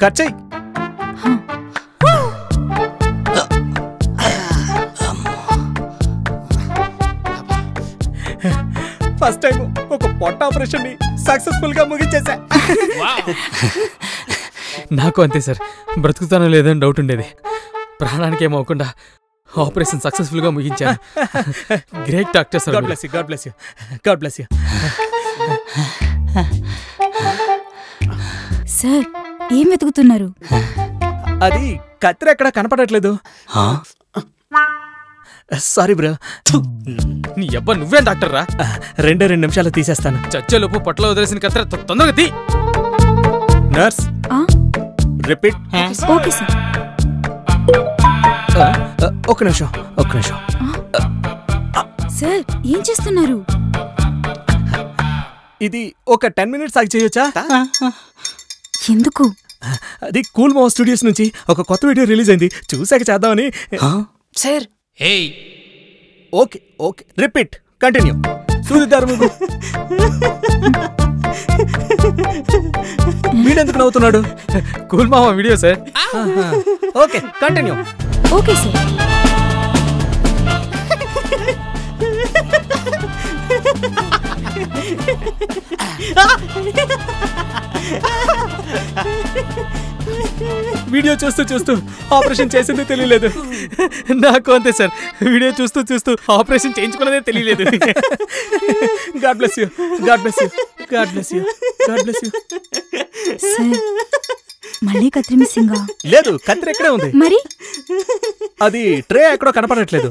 Cut చెయ్యి. First time ఒక పొట్ట ఆపరేషన్ ని సక్సెస్ఫుల్ గా ముగించేసా. నాకు అంతే సార్, బ్రతుకుతానో లేదని డౌట్ ఉండేది. ప్రాణానికి ఏమవకుండా ఆపరేషన్ సక్సెస్ఫుల్ గా ముగించాను. Great doctor sir. God bless you, God bless you, God bless you. Sir ఏం వెతుకుతున్నారు? అది కత్తిరి ఎక్కడ కనపడట్లేదు. Sorry bro. నీ అబ్బా నువ్వేం డాక్టర్ రా? 2 నిమిషాలు తీసేస్తాను. చచ్చేలోపు పొట్టలో వదిలేసిన కత్తిర తొందరగా తీ. Nurse repeat. Okay sir. ఒక నిమిషం. సార్ ఏం చేస్తున్నారు? ఇది ఒక 10 minutes ఆగి చేయొచ్చా? ఎందుకు? అది కూల్ మౌ స్టూడియోస్ నుంచి ఒక కొత్త వీడియో రిలీజ్ అయింది, చూసాక చేద్దామని. Sir okay okay repeat continue. సూదిదారు మీకు వీడెందుకు నవ్వుతున్నాడు? కూల్ మామ video sir. Okay continue. Okay sir. Video చూస్తూ చూస్తూ ఆపరేషన్ చేసింది తెలియలేదు. నాకు అంతే సార్, వీడియో చూస్తూ చూస్తూ ఆపరేషన్ చేయించుకున్నదే తెలియలేదు. God bless you, God bless you, God bless you, God bless you. Sir మళ్ళీ కత్తిరి మిస్సింగా? లేదు, కత్తిరి ఎక్కడే ఉంది. మరి అది ట్రే ఎక్కడో కనపడట్లేదు.